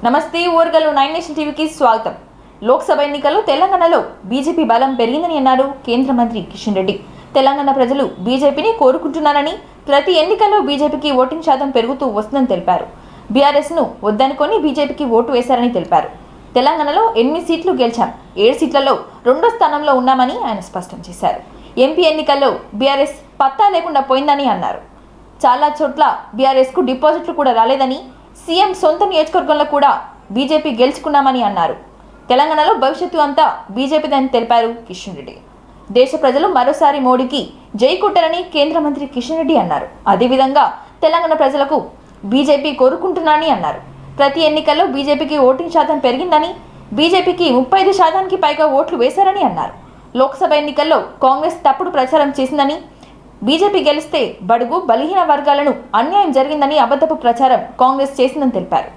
నమస్తే ఓర్గలు 9 నేషన్ టీవీకి స్వాగతం. లోక్సభ ఎన్నికల్లో తెలంగాణలో బీజేపీ బలం పెరిగిందని అన్నారు కేంద్ర మంత్రి కిషన్ రెడ్డి. తెలంగాణ ప్రజలు బీజేపీని కోరుకుంటున్నారని, ప్రతి ఎన్నికల్లో బీజేపీకి ఓటింగ్ శాతం పెరుగుతూ వస్తుందని తెలిపారు. బీఆర్ఎస్ను వద్దనుకొని బీజేపీకి ఓటు వేశారని తెలిపారు. తెలంగాణలో 8 సీట్లు గెలిచాం, 7 సీట్లలో 2వ స్థానంలో ఉన్నామని ఆయన స్పష్టం చేశారు. ఎంపీ ఎన్నికల్లో బీఆర్ఎస్ పత్తా లేకుండా పోయిందని అన్నారు. చాలా చోట్ల బీఆర్ఎస్కు డిపాజిట్లు కూడా రాలేదని, సీఎం సొంత నియోజకవర్గంలో కూడా బీజేపీ గెలుచుకున్నామని అన్నారు. తెలంగాణలో భవిష్యత్తు అంతా బీజేపీదని తెలిపారు కిషన్ రెడ్డి. దేశ ప్రజలు మరోసారి మోడీకి జై కొట్టారని కేంద్ర మంత్రి కిషన్ రెడ్డి అన్నారు. అదేవిధంగా తెలంగాణ ప్రజలకు బీజేపీ కోరుకుంటున్నారని అన్నారు. ప్రతి ఎన్నికల్లో బీజేపీకి ఓటింగ్ శాతం పెరిగిందని, బీజేపీకి 35% పైగా ఓట్లు వేశారని అన్నారు. లోక్సభ ఎన్నికల్లో కాంగ్రెస్ తప్పుడు ప్రచారం చేసిందని, బీజేపీ గెలిస్తే బడుగు బలహీన వర్గాలను అన్యాయం జరిగిందని అబద్ధపు ప్రచారం కాంగ్రెస్ చేసిందని తెలిపారు.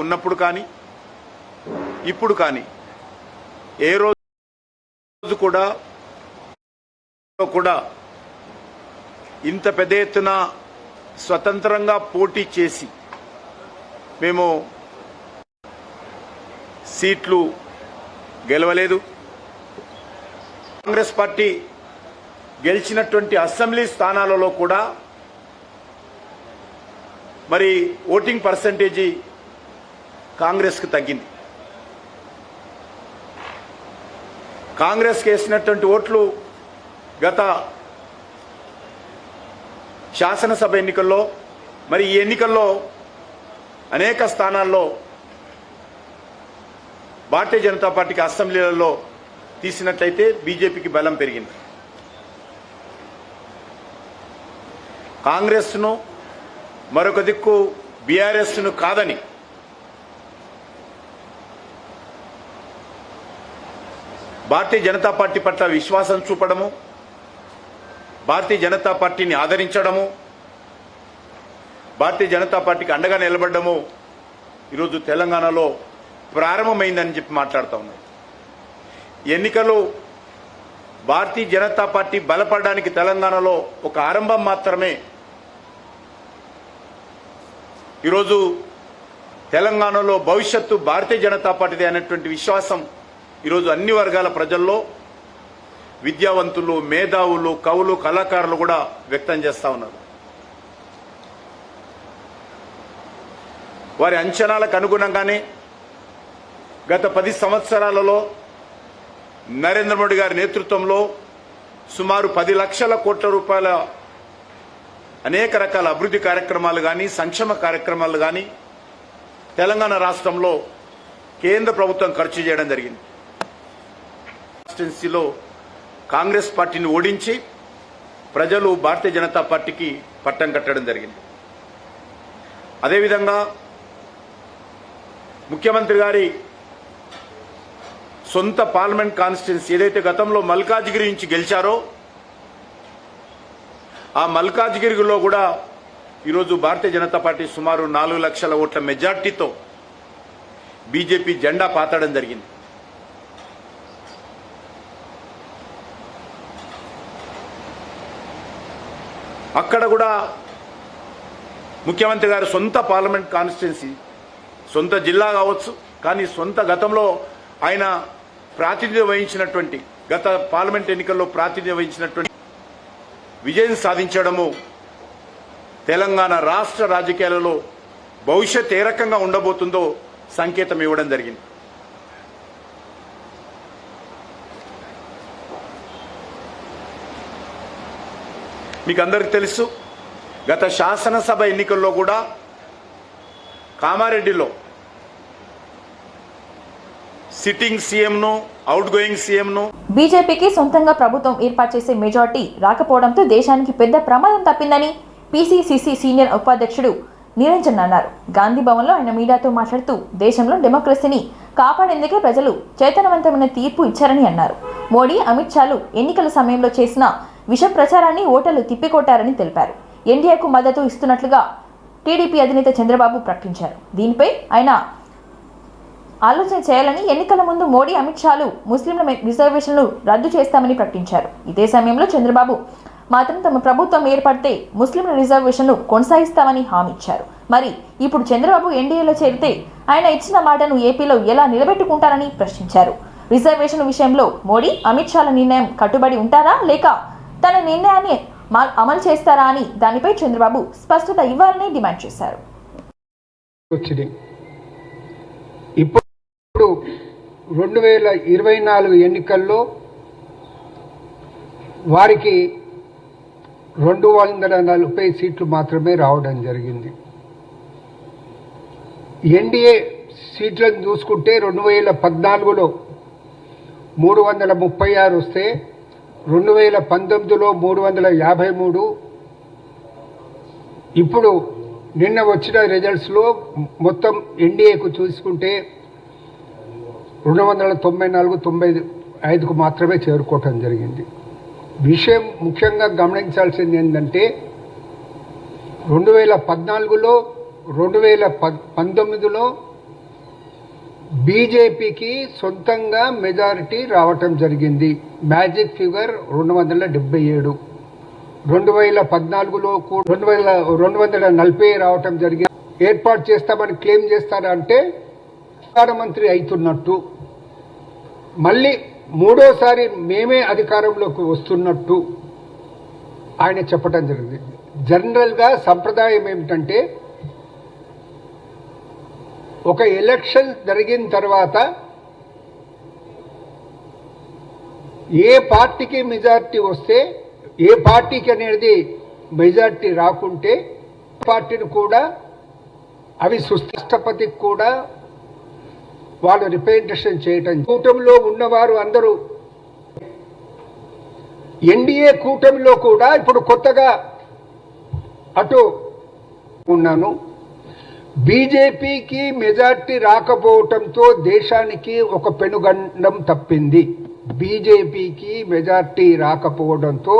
ఉన్నప్పుడు కానీ ఇప్పుడు కానీ ఏ రోజు కూడా ఇంత పెద్ద ఎత్తున స్వతంత్రంగా పోటీ చేసి మేము సీట్లు గెలవలేదు. కాంగ్రెస్ పార్టీ గెలిచినటువంటి అసెంబ్లీ స్థానాలలో కూడా మరి ఓటింగ్ పర్సంటేజీ కాంగ్రెస్కి తగ్గింది. కాంగ్రెస్కి వేసినటువంటి ఓట్లు గత శాసనసభ ఎన్నికల్లో, మరి ఈ ఎన్నికల్లో అనేక స్థానాల్లో భారతీయ జనతా పార్టీకి అసెంబ్లీలలో తీసినట్లయితే బీజేపీకి బలం పెరిగింది. కాంగ్రెస్ను మరొక దిక్కు బీఆర్ఎస్ను కాదని భారతీయ జనతా పార్టీ పట్ల విశ్వాసం చూపడము, భారతీయ జనతా పార్టీని ఆదరించడము, భారతీయ జనతా పార్టీకి అండగా నిలబడము ఈరోజు తెలంగాణలో ప్రారంభమైందని చెప్పి మాట్లాడుతూ ఉన్నారు. ఎన్నికలు భారతీయ జనతా పార్టీ బలపడడానికి తెలంగాణలో ఒక ఆరంభం మాత్రమే. ఈరోజు తెలంగాణలో భవిష్యత్తు భారతీయ జనతా పార్టీదే అనేటువంటి విశ్వాసం ఈరోజు అన్ని వర్గాల ప్రజల్లో, విద్యావంతులు, మేధావులు, కవులు, కళాకారులు కూడా వ్యక్తం చేస్తూ ఉన్నారు. వారి అంచనాలకు అనుగుణంగానే గత 10 సంవత్సరాలలో నరేంద్ర మోడీ గారి నేతృత్వంలో సుమారు 10 లక్షల కోట్ల రూపాయల అనేక రకాల అభివృద్ధి కార్యక్రమాలు కానీ, సంక్షేమ కార్యక్రమాలు కానీ తెలంగాణ రాష్ట్రంలో కేంద్ర ప్రభుత్వం ఖర్చు చేయడం జరిగింది. కాన్స్టిట్యున్సీలో కాంగ్రెస్ పార్టీని ఓడించి ప్రజలు భారతీయ జనతా పార్టీకి పట్టం కట్టడం జరిగింది. అదేవిధంగా ముఖ్యమంత్రి గారి సొంత పార్లమెంట్ కాన్స్టిట్యున్సీ ఏదైతే గతంలో మల్కాజ్గిరి నుంచి గెలిచారో, ఆ మల్కాజ్గిరిలో కూడా ఈరోజు భారతీయ జనతా పార్టీ సుమారు 4 లక్షల ఓట్ల మెజార్టీతో బీజేపీ జెండా పాతడం జరిగింది. అక్కడ కూడా ముఖ్యమంత్రి గారి సొంత పార్లమెంట్ కాన్స్టిట్యున్సీ, సొంత జిల్లా కావచ్చు, కానీ సొంత గతంలో ఆయన ప్రాతినిధ్యం వహించినటువంటి, గత పార్లమెంట్ ఎన్నికల్లో ప్రాతినిధ్యం వహించినటువంటి విజయం సాధించడము తెలంగాణ రాష్ట్ర రాజకీయాలలో భవిష్యత్ ఏ రకంగా ఉండబోతుందో సంకేతం ఇవ్వడం జరిగింది. మీకు అందరికీ తెలుసు, గత శాసనసభ ఎన్నికల్లో కూడా కామారెడ్డిలో సిట్టింగ్ సీఎంను, అవుట్ గోయింగ్ సీఎంను బీజేపీకి సొంతంగా ప్రభుత్వం ఏర్పాటు చేసే మెజార్టీ రాకపోవడంతో దేశానికి పెద్ద ప్రమాదం తప్పిందని పీసీసీసీ సీనియర్ ఉపాధ్యక్షుడు నిరంజన్ అన్నారు. గాంధీ భవన్లో ఆయన మీడియాతో మాట్లాడుతూ దేశంలో డెమోక్రసీని కాపాడేందుకే ప్రజలు చైతన్యవంతమైన తీర్పు ఇచ్చారని అన్నారు. మోడీ, అమిత్ షాలు ఎన్నికల సమయంలో చేసిన విష ప్రచారాన్ని ఓటర్లు తిప్పికొట్టారని తెలిపారు. ఎన్డీఏకు మద్దతు ఇస్తున్నట్లుగా టీడీపీ అధినేత చంద్రబాబు ప్రకటించారు. దీనిపై ఆయన ఆలోచన చేయాలని ఎన్నికల ముందు మోడీ అమిత్ షాలు ముస్లింల రిజర్వేషన్లు రద్దు చేస్తామని ప్రకటించారు. ఇదే సమయంలో చంద్రబాబు మాత్రం తమ ప్రభుత్వం ఏర్పడితే ముస్లింల రిజర్వేషన్లు కొనసాగిస్తామని హామీ ఇచ్చారు. మరి ఇప్పుడు చంద్రబాబు ఎన్డీఏలో చేరితే ఆయన ఇచ్చిన మాటను ఏపీలో ఎలా నిలబెట్టుకుంటారని ప్రశ్నించారు. రిజర్వేషన్ విషయంలో మోడీ అమిత్ షాల నిర్ణయం కట్టుబడి ఉంటారా లేక తన నిర్ణయాన్ని అమలు చేస్తారా అని దానిపై చంద్రబాబు స్పష్టత ఇవ్వాలని డిమాండ్ చేశారు. ఇప్పుడు 2024 ఎన్నికల్లో వారికి 240 సీట్లు మాత్రమే రావడం జరిగింది. ఎన్డీఏ సీట్లను చూసుకుంటే 2014లో 336 వస్తే 2019లో 353, ఇప్పుడు నిన్న వచ్చిన రిజల్ట్స్లో మొత్తం ఎన్డీఏకు చూసుకుంటే 294-95కు మాత్రమే చేరుకోవటం జరిగింది. విషయం ముఖ్యంగా గమనించాల్సింది ఏంటంటే 2014లో 2019లో బీజేపీకి సొంతంగా మెజారిటీ రావటం జరిగింది. Magic figure 277. 2014లో 240 రావటం జరిగింది. ఏర్పాటు చేస్తామని క్లెయిమ్ చేస్తారంటే ప్రధానమంత్రి అవుతున్నట్టు, మళ్ళీ మూడోసారి మేమే అధికారంలోకి వస్తున్నట్టు ఆయన చెప్పడం జరిగింది. జనరల్గా సంప్రదాయం ఏమిటంటే ఒక ఎలక్షన్ జరిగిన తర్వాత ఏ పార్టీకి మెజారిటీ వస్తే, ఏ పార్టీకి అనేది మెజారిటీ రాకుంటే పార్టీని కూడా అవి రాష్ట్రపతికి కూడా వాళ్ళు రిప్రజెంటేషన్ చేయటం. కూటమిలో ఉన్నవారు అందరూ ఎన్డీఏ కూటమిలో కూడా ఇప్పుడు కొత్తగా అటు ఉన్నాను. బీజేపీకి మెజార్టీ రాకపోవటంతో దేశానికి ఒక పెనుగండం తప్పింది. బీజేపీకి మెజార్టీ రాకపోవడంతో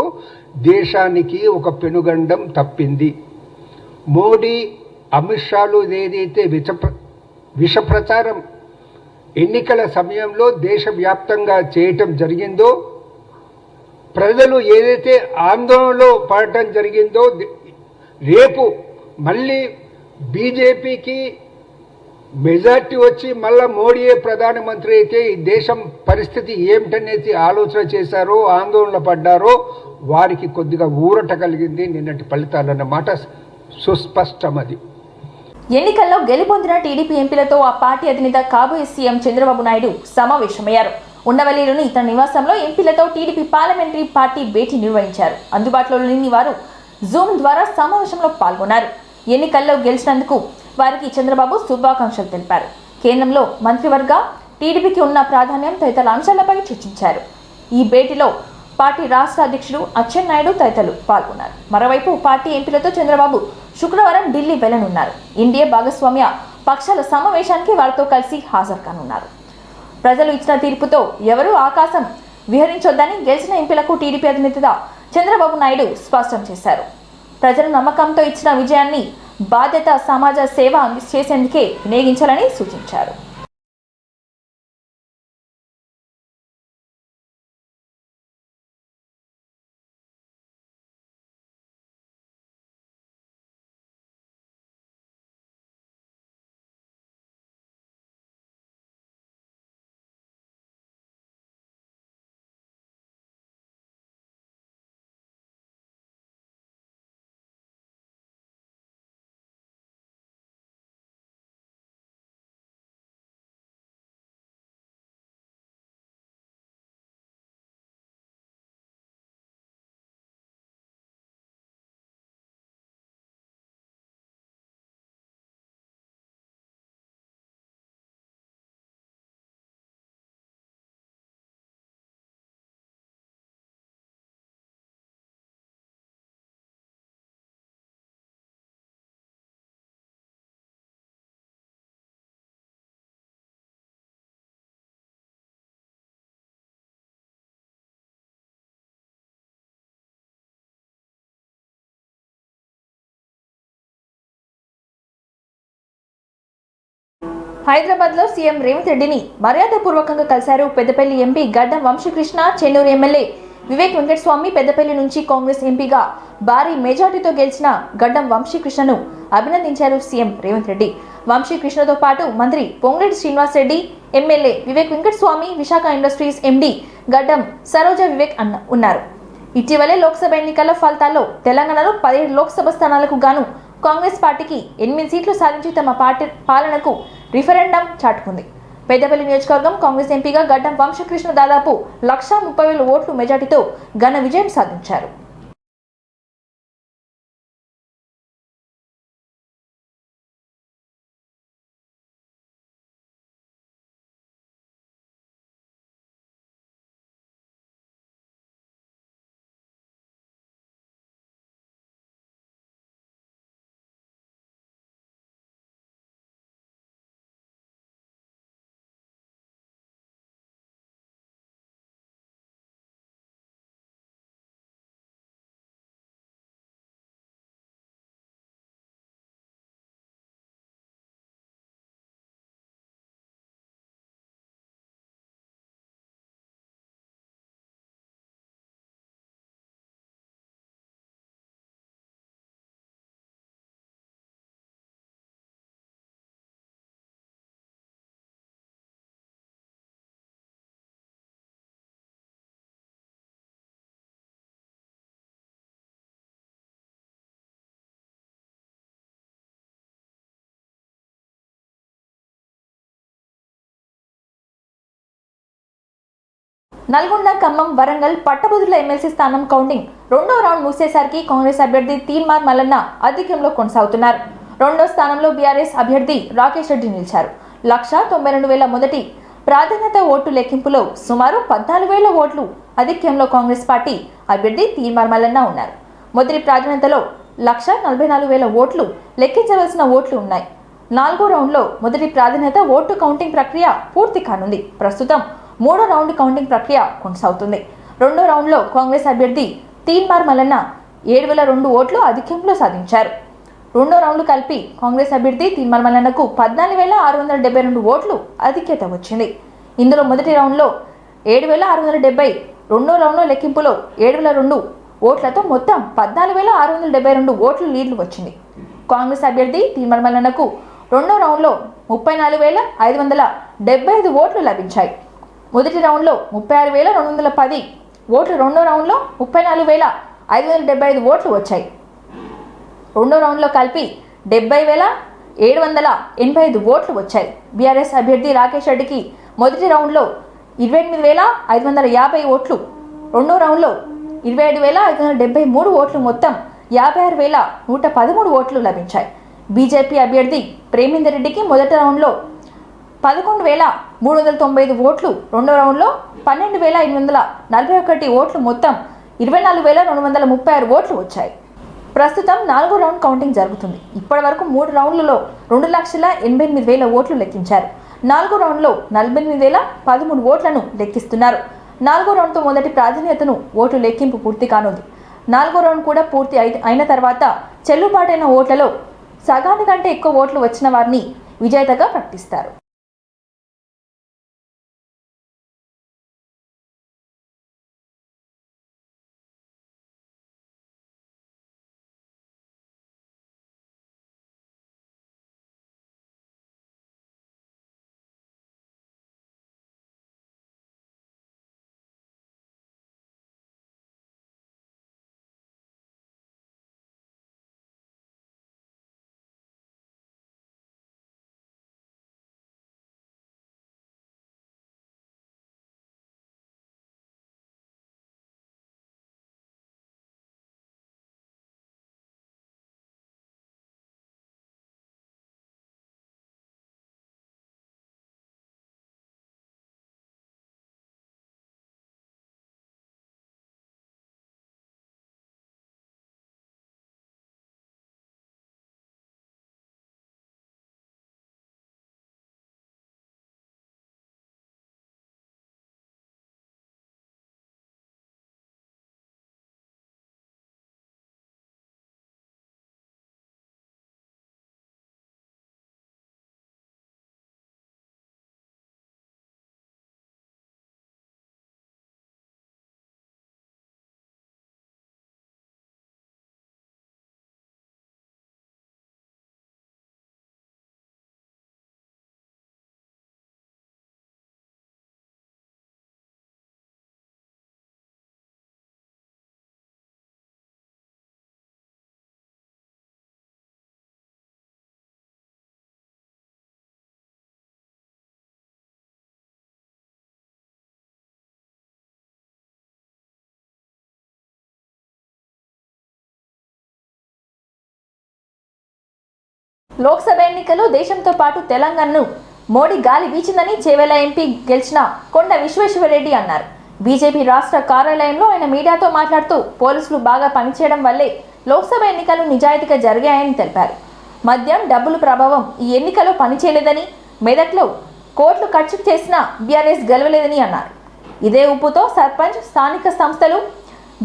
దేశానికి ఒక పెనుగండం తప్పింది. మోడీ అమిత్ షాలు ఏదైతే విష ప్రచారం ఎన్నికల సమయంలో దేశవ్యాప్తంగా చేయటం జరిగిందో, ప్రజలు ఏదైతే ఆందోళనలో పడటం జరిగిందో, రేపు మళ్ళీ బీజేపీకి మెజార్టీ వచ్చి మళ్ళా మోడీయే ప్రధానమంత్రి అయితే ఈ దేశం పరిస్థితి ఏమిటనేది ఆలోచన చేశారో, ఆందోళన పడ్డారో వారికి కొద్దిగా ఊరట కలిగింది నిన్నటి ఫలితాలన్నమాట సుస్పష్టం. అది ఎన్నికల్లో గెలుపొందిన టీడీపీ ఎంపీలతో ఆ పార్టీ అధినేత కాబోయే సీఎం చంద్రబాబు నాయుడు సమావేశమయ్యారు. ఉండవల్లిలోని తన నివాసంలో ఎంపీలతో టీడీపీ పార్లమెంటరీ పార్టీ భేటీ నిర్వహించారు. అందుబాటులో లేని వారు జూమ్ ద్వారా సమావేశంలో పాల్గొన్నారు. ఎన్నికల్లో గెలిచినందుకు వారికి చంద్రబాబు శుభాకాంక్షలు తెలిపారు. కేంద్రంలో మంత్రివర్గ టీడీపీకి ఉన్న ప్రాధాన్యం తదితర అంశాలపై చర్చించారు. ఈ భేటీలో పార్టీ రాష్ట్ర అధ్యక్షుడు అచ్చెన్నాయుడు తదితరులు పాల్గొన్నారు. మరోవైపు పార్టీ ఎంపీలతో చంద్రబాబు శుక్రవారం ఢిల్లీ వెళ్లనున్నారు. ఎన్డీఏ భాగస్వామ్య పక్షాల సమావేశానికి వారితో కలిసి హాజరు కానున్నారు. ప్రజలు ఇచ్చిన తీర్పుతో ఎవరూ ఆకాశం విహరించొద్దని గెలిచిన ఎంపీలకు టీడీపీ అధినేత చంద్రబాబు నాయుడు స్పష్టం చేశారు. ప్రజలు నమ్మకంతో ఇచ్చిన విజయాన్ని బాధ్యత సమాజ సేవ చేసేందుకే వినియోగించాలని సూచించారు. హైదరాబాద్ లో సీఎం రేవంత్ రెడ్డిని మర్యాదపూర్వకంగా కలిశారు పెద్దపల్లి ఎంపీ గడ్డం వంశీకృష్ణ. చెన్నూరు ఎమ్మెల్యే వివేక్ వెంకటస్వామి పెద్దపల్లి నుంచి కాంగ్రెస్ ఎంపీగా భారీ మెజార్టీతో గెలిచిన గడ్డం వంశీకృష్ణను అభినందించారు సీఎం రేవంత్ రెడ్డి. వంశీకృష్ణతో పాటు మంత్రి Ponguleti Srinivas Reddy, MLA Vivek Venkataswamy, Visakha industries MD గడ్డం సరోజ వివేక్ ఉన్నారు. ఇటీవలే లోక్సభ ఎన్నికల ఫలితాల్లో తెలంగాణలో 17 లోక్సభ స్థానాలకు గాను కాంగ్రెస్ పార్టీకి 8 సీట్లు సాధించి తమ పార్టీ పాలనకు రిఫరెండం చాటుకుంది. పెద్దపల్లి నియోజకవర్గం కాంగ్రెస్ ఎంపీగా గడ్డం వంశీకృష్ణ దాదాపు 1,30,000 ఓట్లు మెజార్టీతో ఘన విజయం సాధించారు. నల్గొండ, ఖమ్మం, వరంగల్, పట్టభద్రుల ఎమ్మెల్సీ స్థానం కౌంటింగ్ రెండో రౌండ్ ముగిసేసరికి కాంగ్రెస్ అభ్యర్థి తీన్మార్ మల్లన్న ఆధిక్యంలో కొనసాగుతున్నారు. రెండో స్థానంలో బీఆర్ఎస్ అభ్యర్థి రాకేష్ రెడ్డి నిలిచారు. 1,92,000 మొదటి ప్రాధాన్యత ఓటు లెక్కింపులో సుమారు 14,000 ఓట్లు ఆధిక్యంలో కాంగ్రెస్ పార్టీ అభ్యర్థి తీన్మార్ మల్లన్న ఉన్నారు. మొదటి ప్రాధాన్యతలో 1,44,000 ఓట్లు లెక్కించవలసిన ఓట్లు ఉన్నాయి. నాలుగో రౌండ్లో మొదటి ప్రాధాన్యత ఓటు కౌంటింగ్ ప్రక్రియ పూర్తి కానుంది. ప్రస్తుతం మూడో రౌండ్ కౌంటింగ్ ప్రక్రియ కొనసాగుతుంది. రెండో రౌండ్లో కాంగ్రెస్ అభ్యర్థి తీన్మార్ మల్లన్న 7,002 ఓట్లు ఆధిక్యంలో సాధించారు. రెండో రౌండ్ కలిపి కాంగ్రెస్ అభ్యర్థి తీన్మార్ మల్లన్నకు 14,672 ఓట్లు ఆధిక్యత వచ్చింది. ఇందులో మొదటి రౌండ్లో 7,670, రెండో రౌండ్లో లెక్కింపులో 7,002 ఓట్లతో మొత్తం 14,672 ఓట్లు లీడ్లు వచ్చింది. కాంగ్రెస్ అభ్యర్థి తీన్మార్ మల్లన్నకు రెండో రౌండ్లో 34,575 ఓట్లు లభించాయి. మొదటి రౌండ్లో 36,210 ఓట్లు, రెండో రౌండ్లో 34,575 ఓట్లు వచ్చాయి. రెండో రౌండ్లో కలిపి 70,785 ఓట్లు వచ్చాయి. బీఆర్ఎస్ అభ్యర్థి రాకేష్ రెడ్డికి మొదటి రౌండ్లో 28,550 ఓట్లు, రెండో రౌండ్లో 27,573 ఓట్లు, మొత్తం 56,113 ఓట్లు లభించాయి. బీజేపీ అభ్యర్థి ప్రేమేందర్ రెడ్డికి మొదటి రౌండ్లో 11,395 ఓట్లు, రెండో రౌండ్లో 12,841 ఓట్లు, మొత్తం 24,236 ఓట్లు వచ్చాయి. ప్రస్తుతం నాలుగో రౌండ్ కౌంటింగ్ జరుగుతుంది. ఇప్పటి వరకు 3 రౌండ్లలో 2,88,000 ఓట్లు లెక్కించారు. నాలుగో రౌండ్లో 48,013 ఓట్లను లెక్కిస్తున్నారు. నాలుగో రౌండ్తో మొదటి ప్రాధాన్యతను ఓటు లెక్కింపు పూర్తి కానుంది. నాలుగో రౌండ్ కూడా పూర్తి అయిన తర్వాత చెల్లుబాటైన ఓట్లలో సగానికంటే ఎక్కువ ఓట్లు వచ్చిన వారిని విజేతగా ప్రకటిస్తారు. లోక్సభ ఎన్నికల్లో దేశంతో పాటు తెలంగాణను మోడీ గాలి వీచిందని చేవెళ్ల ఎంపీ గెలిచిన కొండ విశ్వేశ్వరరెడ్డి అన్నారు. బీజేపీ రాష్ట్ర కార్యాలయంలో ఆయన మీడియాతో మాట్లాడుతూ పోలీసులు బాగా పనిచేయడం వల్లే లోక్సభ ఎన్నికలు నిజాయితీగా జరిగాయని తెలిపారు. మద్యం డబ్బుల ప్రభావం ఈ ఎన్నికలో పనిచేయలేదని, మెదక్లో కోట్లు ఖర్చు చేసినా బీఆర్ఎస్ గెలవలేదని అన్నారు. ఇదే ఉప్పుతో సర్పంచ్, స్థానిక సంస్థలు,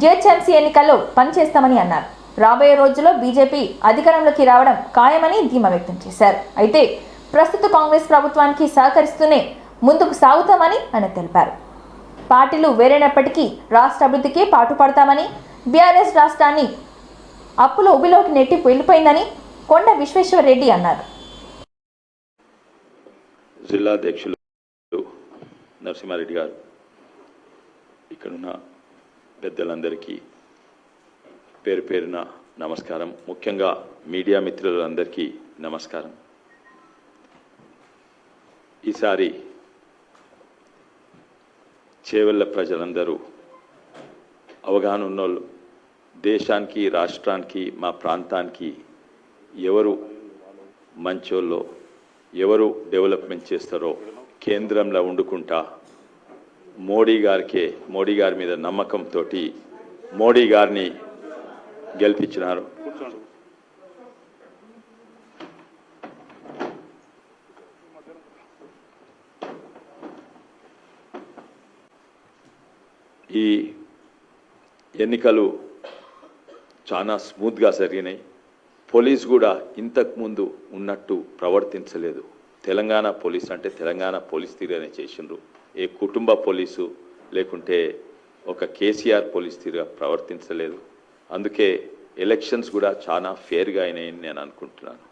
జీహెచ్ఎంసీ ఎన్నికల్లో పనిచేస్తామని అన్నారు. రాబోయే రోజుల్లో బీజేపీ అధికారంలోకి రావడం ఖాయమని ధీమా వ్యక్తం చేశారు. అయితే ప్రస్తుత కాంగ్రెస్ ప్రభుత్వానికి సహకరిస్తూనే ముందుకు సాగుతామని ఆయన తెలిపారు. పార్టీలు వేరైనప్పటికీ రాష్ట్ర అభివృద్ధికి పాటుపడతామని, బీఆర్ఎస్ రాష్ట్రాన్ని అప్పుల ఉబిలోకి నెట్టి వెళ్ళిపోయిందని కొండ విశ్వేశ్వరరెడ్డి అన్నారు. జిల్లా అధ్యక్షులు నరసింహారెడ్డి గారు, ఇక్కడున్న పెద్దలందరికీ పేరు పేరున నమస్కారం. ముఖ్యంగా మీడియా మిత్రులందరికీ నమస్కారం. ఈసారి చేవెళ్ళ ప్రజలందరూ అవగాహన ఉన్నోళ్ళు, దేశానికి, రాష్ట్రానికి, మా ప్రాంతానికి ఎవరు మంచోళ్ళో, ఎవరు డెవలప్మెంట్ చేస్తారో కేంద్రంలో వండుకుంటా మోడీ గారి మీద నమ్మకంతో మోడీ గారిని గెలిపించినారు. ఈ ఎన్నికలు చాలా స్మూత్గా జరిగినాయి. పోలీస్ కూడా ఇంతకుముందు ఉన్నట్టు ప్రవర్తించలేదు. తెలంగాణ పోలీస్ అంటే తెలంగాణ పోలీస్ తీరుగానే చేసిండ్రు. ఏ కుటుంబ పోలీసు లేకుంటే ఒక కేసీఆర్ పోలీస్ తీరుగా ప్రవర్తించలేదు. అందుకే ఎలక్షన్స్ కూడా చాలా ఫేర్గా అయినాయని నేను అనుకుంటున్నాను.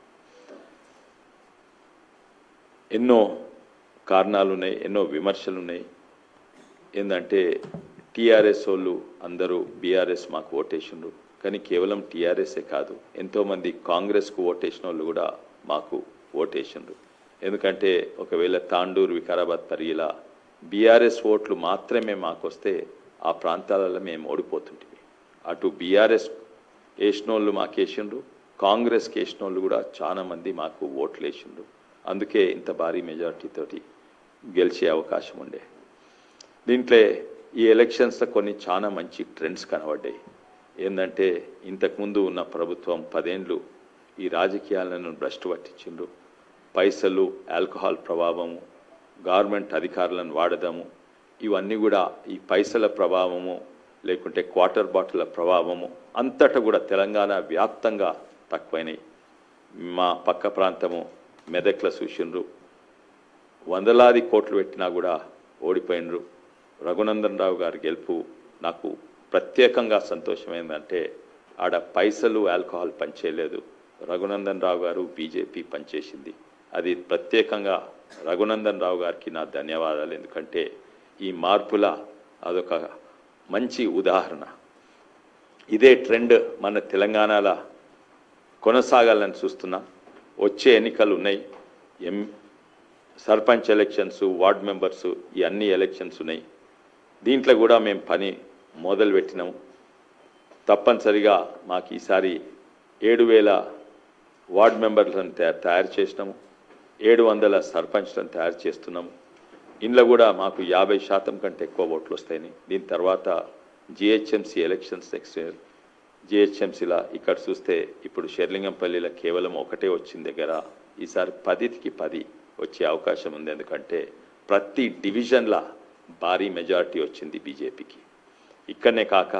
ఎన్నో కారణాలు ఉన్నాయి, ఎన్నో విమర్శలు ఉన్నాయి. ఏంటంటే టీఆర్ఎస్ వాళ్ళు అందరూ బీఆర్ఎస్ మాకు ఓటేసిండ్రు, కానీ కేవలం టీఆర్ఎస్ఏ కాదు, ఎంతోమంది కాంగ్రెస్కు ఓటేసిన వాళ్ళు కూడా మాకు ఓటేసిండ్రు. ఎందుకంటే ఒకవేళ తాండూరు, వికారాబాద్, పరిగిలా బీఆర్ఎస్ ఓట్లు మాత్రమే మాకు వస్తే ఆ ప్రాంతాలలో మేము ఓడిపోతుంటివి. అటు బీఆర్ఎస్ వేసిన వాళ్ళు మాకు వేసిండ్రు, కాంగ్రెస్కి వేసిన వాళ్ళు కూడా చాలామంది మాకు ఓట్లు వేసిండ్రు. అందుకే ఇంత భారీ మెజార్టీతోటి గెలిచే అవకాశం ఉండే. దీంట్లో ఈ ఎలక్షన్స్లో కొన్ని చాలా మంచి ట్రెండ్స్ కనబడ్డాయి. ఏంటంటే ఇంతకుముందు ఉన్న ప్రభుత్వం 10 ఏళ్ళు ఈ రాజకీయాలను భ్రష్టు పట్టించిండ్రు. పైసలు, ఆల్కహాల్ ప్రభావము, గవర్నమెంట్ అధికారులను వాడదాము, ఇవన్నీ కూడా ఈ పైసల ప్రభావము లేకుంటే క్వార్టర్ బాటిల్ ప్రభావము అంతటా కూడా తెలంగాణ వ్యాప్తంగా తక్కువైనాయి. మా పక్క ప్రాంతము మెదక్ల చూసిండ్రు, వందలాది కోట్లు పెట్టినా కూడా ఓడిపోయినరు. రఘునందన్ రావు గారి గెలుపు నాకు ప్రత్యేకంగా సంతోషమైందంటే ఆడ పైసలు, ఆల్కహాల్ పనిచేయలేదు, రఘునందన్ రావు గారు బీజేపీ పనిచేసింది. అది ప్రత్యేకంగా రఘునందన్ రావు గారికి నా ధన్యవాదాలు. ఎందుకంటే ఈ మార్పుల అదొక మంచి ఉదాహరణ. ఇదే ట్రెండ్ మన తెలంగాణలో కొనసాగాలని చూస్తున్నాం. వచ్చే ఎన్నికలు ఉన్నాయి, సర్పంచ్ ఎలక్షన్స్, వార్డ్ మెంబర్స్, ఈ అన్ని ఎలక్షన్స్ ఉన్నాయి. దీంట్లో కూడా మేము పని మొదలు పెట్టినాము. తప్పనిసరిగా మాకు ఈసారి 7,000 వార్డ్ మెంబర్లను తయారు చేసినాము, 700 సర్పంచ్లను తయారు చేస్తున్నాము. ఇందులో కూడా మాకు 50% కంటే ఎక్కువ ఓట్లు వస్తాయని. దీని తర్వాత జిహెచ్ఎంసీ ఎలక్షన్స్ నెక్స్ట్ ఇయర్. జిహెచ్ఎంసీలో ఇక్కడ చూస్తే ఇప్పుడు షెర్లింగంపల్లిలో కేవలం ఒకటే వచ్చిన దగ్గర ఈసారి 10కి 10 వచ్చే అవకాశం ఉంది. ఎందుకంటే ప్రతి డివిజన్లో భారీ మెజారిటీ వచ్చింది బీజేపీకి. ఇక్కడనే కాక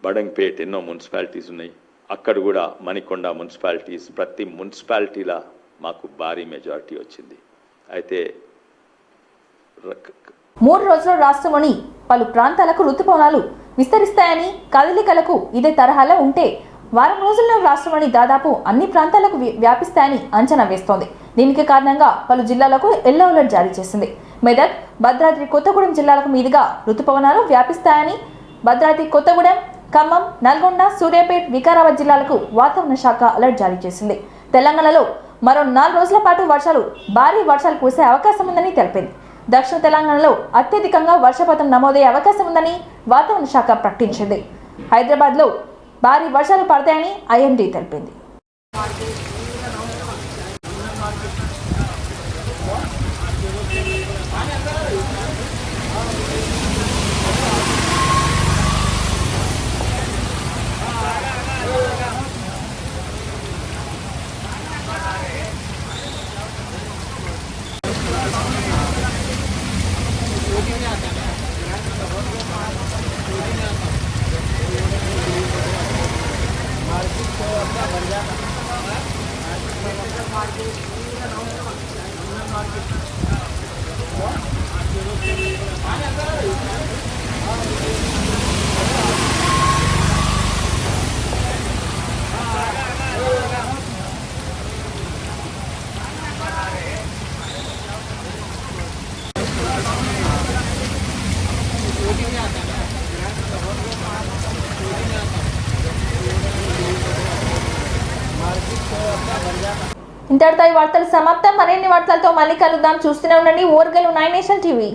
బడంగ్పేట్ ఎన్నో మున్సిపాలిటీస్ ఉన్నాయి, అక్కడ కూడా మణికొండ మున్సిపాలిటీస్, ప్రతి మున్సిపాలిటీలో మాకు భారీ మెజారిటీ వచ్చింది. అయితే 3 రోజుల రాష్ట్రంలోని పలు ప్రాంతాలకు రుతుపవనాలు విస్తరిస్తాయని, కదలికలకు ఇదే తరహాలో ఉంటే వారం రోజుల్లో రాష్ట్రంలోని దాదాపు అన్ని ప్రాంతాలకు వ్యాపిస్తాయని అంచనా వేస్తోంది. దీనికి కారణంగా పలు జిల్లాలకు ఎల్లో అలర్ట్ జారీ చేసింది. మెదక్, భద్రాద్రి కొత్తగూడెం జిల్లాలకు మీదుగా రుతుపవనాలు వ్యాపిస్తాయని భద్రాద్రి కొత్తగూడెం, ఖమ్మం, నల్గొండ, సూర్యాపేట్, వికారాబాద్ జిల్లాలకు వాతావరణ శాఖ అలర్ట్ జారీ చేసింది. తెలంగాణలో మరో 4 రోజుల పాటు భారీ వర్షాలు కురిసే అవకాశం ఉందని తెలిపింది. దక్షిణ తెలంగాణలో అత్యధికంగా వర్షపాతం నమోదయ్యే అవకాశం ఉందని వాతావరణ శాఖ ప్రకటించింది. హైదరాబాద్లో భారీ వర్షాలు పడతాయని ఐఎండీ తెలిపింది. ఇంతటితో ఈ వార్తలు సమాప్తం. మరిన్ని వార్తలతో మళ్ళీ కలుద్దాం. చూస్తూనే ఉండండి ఓర్గలు 9 నేషన్ టీవీ.